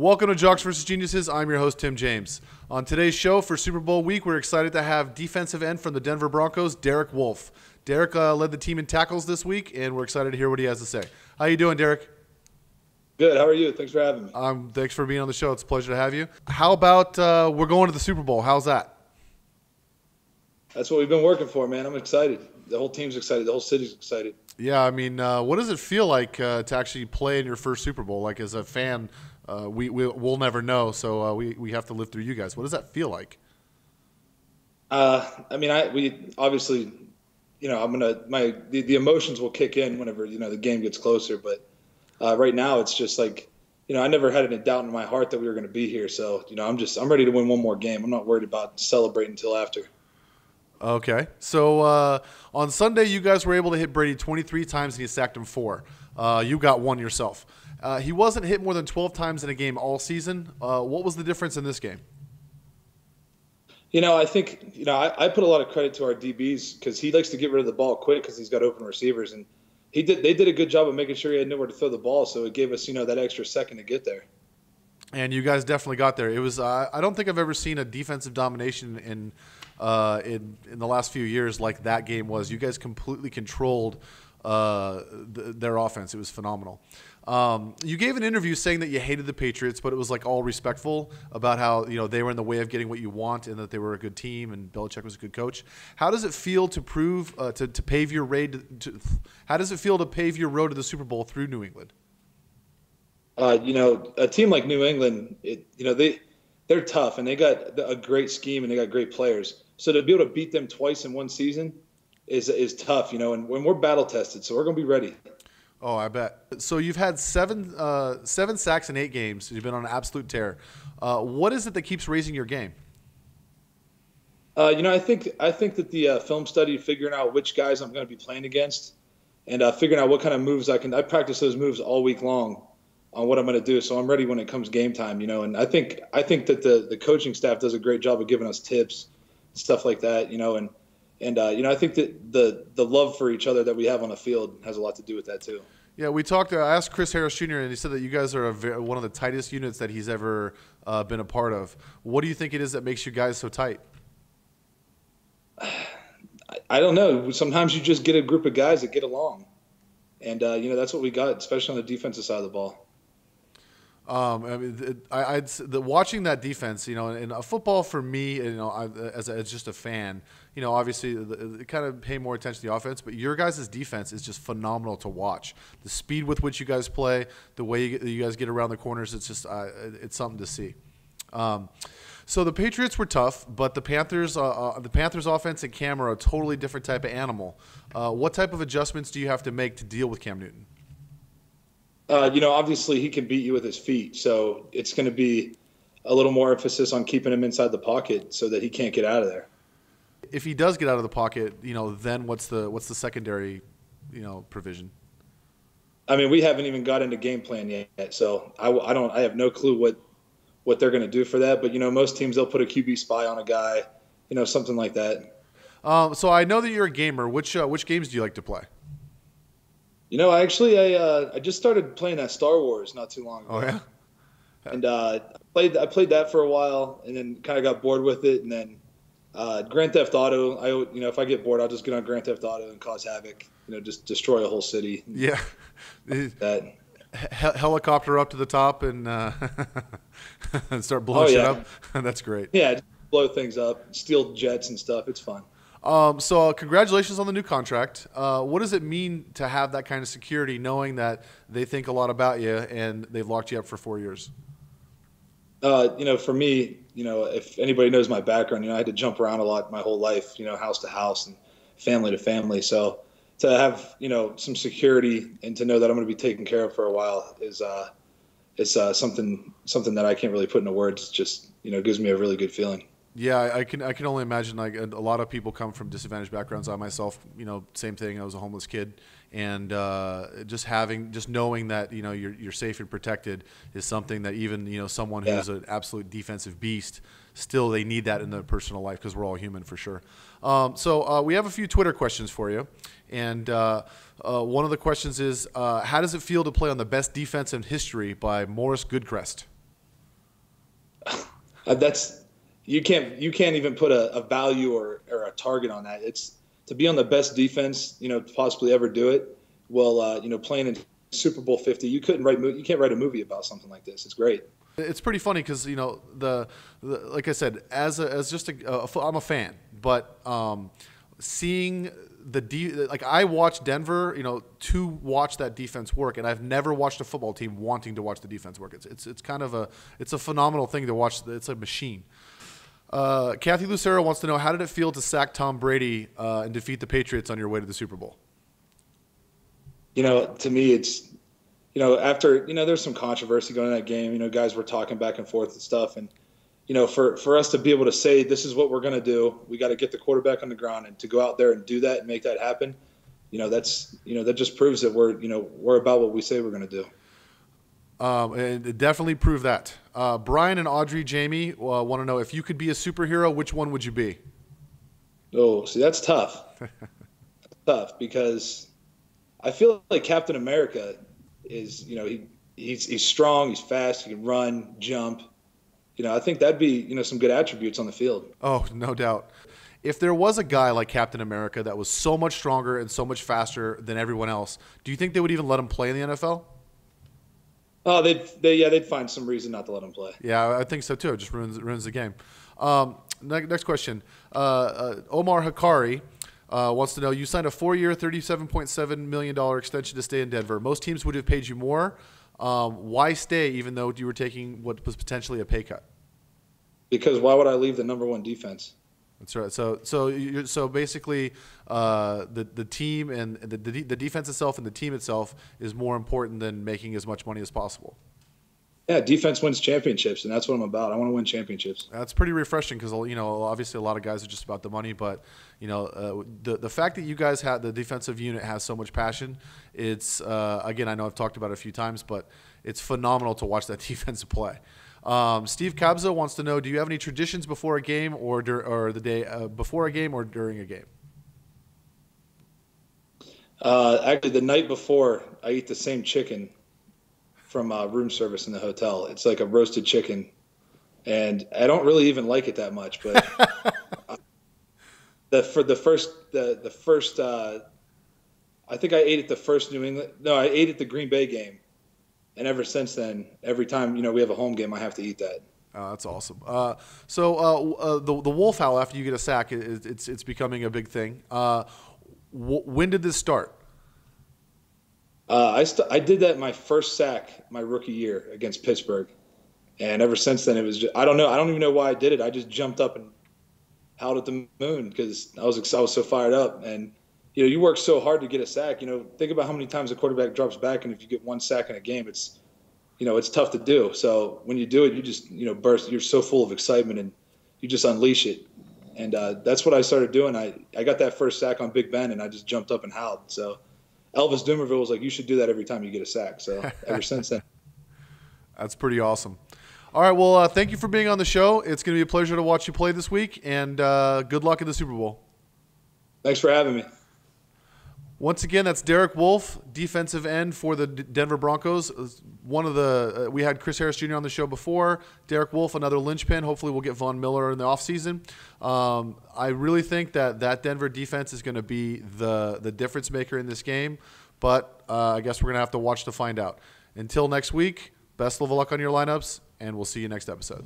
Welcome to Jocks vs. Geniuses. I'm your host, Tim James. On today's show for Super Bowl week, we're excited to have defensive end from the Denver Broncos, Derek Wolfe. Derek led the team in tackles this week, and we're excited to hear what he has to say. How you doing, Derek? Good. How are you? Thanks for having me. Thanks for being on the show. It's a pleasure to have you. How about we're going to the Super Bowl? How's that? That's what we've been working for, man. I'm excited. The whole team's excited. The whole city's excited. Yeah, I mean, what does it feel like to actually play in your first Super Bowl? Like, as a fan, we'll never know, so we have to live through you guys. What does that feel like? We obviously, the emotions will kick in whenever the game gets closer. But right now, it's just like, I never had any doubt in my heart that we were going to be here. So I'm ready to win one more game. I'm not worried about celebrating until after. Okay. So on Sunday, you guys were able to hit Brady 23 times, and you sacked him 4. You got 1 yourself. He wasn't hit more than 12 times in a game all season. What was the difference in this game? I think, I put a lot of credit to our DBs because he likes to get rid of the ball quick because he's got open receivers. And they did a good job of making sure he had nowhere to throw the ball, so it gave us, that extra second to get there. And you guys definitely got there. It was I don't think I've ever seen a defensive domination in the last few years like that game was. You guys completely controlled their offense. It was phenomenal. You gave an interview saying that you hated the Patriots, but it was like all respectful about how they were in the way of getting what you want and that they were a good team and Belichick was a good coach. How does it feel to prove to pave your how does it feel to pave your road to the Super Bowl through New England? A team like New England, they're tough and they got a great scheme and they got great players. So to be able to beat them twice in one season is tough, and when we're battle tested, so we're going to be ready. Oh, I bet. So you've had seven sacks in 8 games. You've been on an absolute tear. What is it that keeps raising your game? I think that the film study, figuring out which guys I'm going to be playing against, and figuring out what kind of moves I practice those moves all week long on what I'm going to do, so I'm ready when it comes game time. And I think that the coaching staff does a great job of giving us tips, stuff like that. I think that the love for each other that we have on the field has a lot to do with that too. Yeah, I asked Chris Harris Jr. and he said that you guys are one of the tightest units that he's ever been a part of. What do you think it is that makes you guys so tight? I don't know. Sometimes you just get a group of guys that get along, and that's what we got, especially on the defensive side of the ball. Watching that defense, in football for me, as just a fan, obviously kind of pay more attention to the offense, but your guys' defense is just phenomenal to watch. The speed with which you guys play, the way you guys get around the corners, it's just it's something to see. So the Patriots were tough, but the Panthers offense and Cam are a totally different type of animal. What type of adjustments do you have to make to deal with Cam Newton? Obviously he can beat you with his feet, so it's going to be a little more emphasis on keeping him inside the pocket so that he can't get out of there. If he does get out of the pocket, then what's the secondary, provision? We haven't even got into game plan yet, so I have no clue what they're going to do for that. But most teams, they'll put a QB spy on a guy, something like that. So I know that you're a gamer. Which games do you like to play? I just started playing that Star Wars not too long ago. Oh yeah. And I played that for a while, and then kind of got bored with it. And then Grand Theft Auto. If I get bored, I'll just get on Grand Theft Auto and cause havoc. Just destroy a whole city. Yeah. That helicopter up to the top and and start blowing shit up. That's great. Yeah, just blow things up, steal jets and stuff. It's fun. So congratulations on the new contract. What does it mean to have that kind of security, knowing that they think a lot about you and they've locked you up for 4 years? For me, if anybody knows my background, I had to jump around a lot my whole life, house to house and family to family. So to have, some security and to know that I'm going to be taken care of for a while is something that I can't really put into words. It's just, gives me a really good feeling. Yeah, I can only imagine. Like, a lot of people come from disadvantaged backgrounds. I myself, same thing. I was a homeless kid, and just knowing that you're safe and protected is something that even someone who's an absolute defensive beast, still they need that in their personal life because we're all human for sure. So we have a few Twitter questions for you, and one of the questions is, how does it feel to play on the best defense in history by Morris Goodcrest? That's you can't even put a value or a target on that. It's to be on the best defense, to possibly ever do it. Well, playing in Super Bowl 50, you can't write a movie about something like this. It's great. It's pretty funny because the like I said, I'm a fan, but seeing like I watched Denver, to watch that defense work, and I've never watched a football team wanting to watch the defense work. It's kind of a phenomenal thing to watch. It's a machine. Kathy Lucero wants to know, how did it feel to sack Tom Brady and defeat the Patriots on your way to the Super Bowl? To me, it's after there's some controversy going in that game. Guys were talking back and forth and stuff, and for us to be able to say this is what we're going to do, we got to get the quarterback on the ground, and to go out there and do that and make that happen, that just proves that we're about what we say we're going to do. And it definitely proved that. Brian and Audrey Jamie want to know, if you could be a superhero, which one would you be? Oh, see, that's tough. That's tough because I feel like Captain America is, he's strong, he's fast, he can run, jump. I think that'd be, some good attributes on the field. Oh, no doubt. If there was a guy like Captain America that was so much stronger and so much faster than everyone else, do you think they would even let him play in the NFL? Oh, they'd find some reason not to let him play. Yeah, I think so too. It just ruins the game. Next question. Omar Hakari wants to know, you signed a 4-year, $37.7 million extension to stay in Denver. Most teams would have paid you more. Why stay even though you were taking what was potentially a pay cut? Because why would I leave the #1 defense? That's right. So basically, the team and the defense itself and the team itself is more important than making as much money as possible. Yeah, defense wins championships, and that's what I'm about. I want to win championships. That's pretty refreshing because obviously a lot of guys are just about the money, but the fact that you guys have the defensive unit has so much passion, it's again, I know I've talked about it a few times, but it's phenomenal to watch that defense play. Steve Cabzo wants to know, do you have any traditions before a game or the day before a game or during a game? Actually, the night before, I eat the same chicken from room service in the hotel. It's like a roasted chicken, and I don't really even like it that much. But the first, I think I ate it the first New England. No, I ate it the Green Bay game. And ever since then, every time we have a home game, I have to eat that. That's awesome. So the wolf howl after you get a sack, it's becoming a big thing. When did this start? I did that my first sack my rookie year against Pittsburgh, and ever since then it was just, I don't even know why I did it. I just jumped up and howled at the moon because I was so fired up. And you work so hard to get a sack. Think about how many times a quarterback drops back, and if you get one sack in a game, it's tough to do. So when you do it, you just burst. You're so full of excitement, and you just unleash it. And that's what I started doing. I got that first sack on Big Ben, and I just jumped up and howled. So Elvis Dumervil was like, "You should do that every time you get a sack." So ever since then. That's pretty awesome. All right, well, thank you for being on the show. It's going to be a pleasure to watch you play this week, and good luck in the Super Bowl. Thanks for having me. Once again, that's Derek Wolfe, defensive end for the Denver Broncos. One of the we had Chris Harris Jr. on the show before. Derek Wolfe, another linchpin. Hopefully, we'll get Von Miller in the offseason. I really think that Denver defense is going to be the difference maker in this game, but I guess we're going to have to watch to find out. Until next week, best of luck on your lineups, and we'll see you next episode.